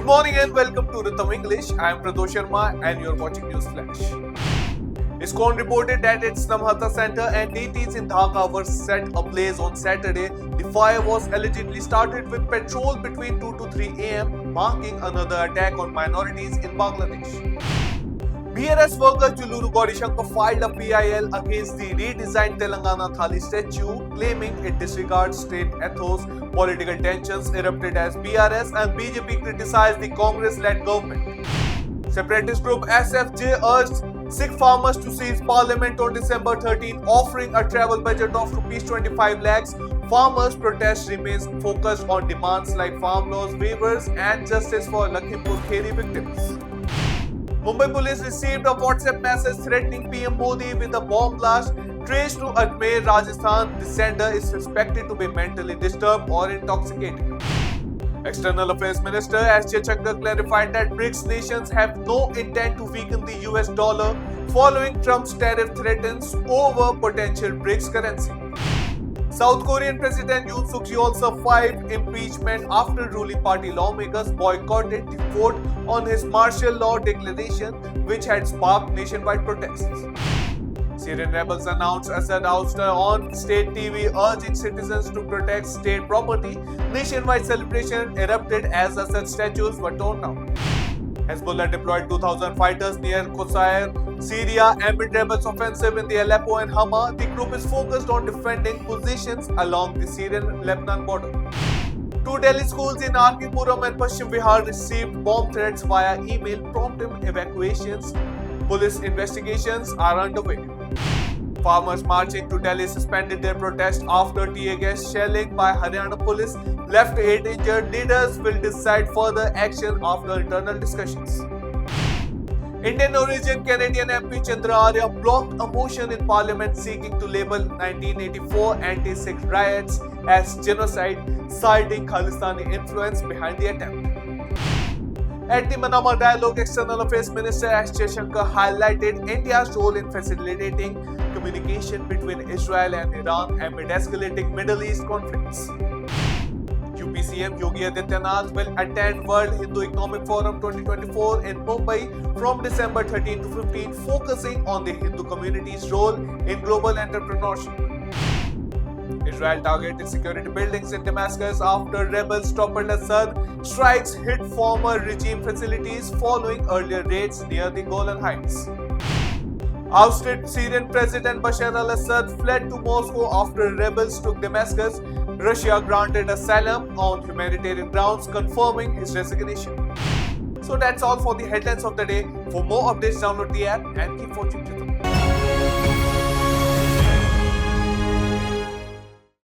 morning and welcome to Rhythm English. I am Pradosh Sharma and you are watching News Flash. ISKCON reported that its Namhata Center and deities in Dhaka were set ablaze on Saturday. The fire was allegedly started with petrol between 2 to 3 am, marking another attack on minorities in Bangladesh. BRS worker Juluru Gauri-Shankar filed a PIL against the redesigned Telangana Thali statue, claiming it disregards state ethos. Political tensions erupted as BRS and BJP criticized the Congress-led government. Separatist group SFJ urged Sikh farmers to seize parliament on December 13, offering a travel budget of Rs 25 lakhs. Farmers' protest remains focused on demands like farm laws waivers and justice for Lakhimpur Kheri victims. Mumbai police received a WhatsApp message threatening PM Modi with a bomb blast traced to Ajmer, Rajasthan. The sender is suspected to be mentally disturbed or intoxicated. External Affairs Minister S. Jaishankar clarified that BRICS nations have no intent to weaken the US dollar following Trump's tariff threats over potential BRICS currency. South Korean President Yoon Suk Yeol survived impeachment after ruling party lawmakers boycotted the vote on his martial law declaration, which had sparked nationwide protests. Syrian rebels announced Assad ouster on state TV, urging citizens to protect state property. Nationwide celebration erupted as Assad statues were torn down. Hezbollah deployed 2,000 fighters near Qusayr, Syria, amid rebels' offensive in the Aleppo and Hama. The group is focused on defending positions along the Syrian-Lebanon border. Two Delhi schools in R.K. Puram and Paschim Bihar received bomb threats via email, prompting evacuations. Police investigations are underway. Farmers marching to Delhi suspended their protest after tear gas shelling by Haryana police left 8 injured. Leaders will decide further action after internal discussions. Indian origin Canadian MP Chandra Arya blocked a motion in parliament seeking to label 1984 anti-Sikh riots as genocide, citing Khalistani influence behind the attempt. At the Manama Dialogue, External Affairs Minister S. Jaishankar highlighted India's role in facilitating communication between Israel and Iran amid escalating Middle East conflicts. UP CM Yogi Adityanath will attend World Hindu Economic Forum 2024 in Mumbai from December 13 to 15, focusing on the Hindu community's role in global entrepreneurship. Israel targeted security buildings in Damascus after rebels toppled Assad. Strikes hit former regime facilities following earlier raids near the Golan Heights. Ousted Syrian President Bashar al-Assad fled to Moscow after rebels took Damascus. Russia granted asylum on humanitarian grounds, confirming his resignation. So that's all for the headlines of the day. For more updates, download the app and keep watching.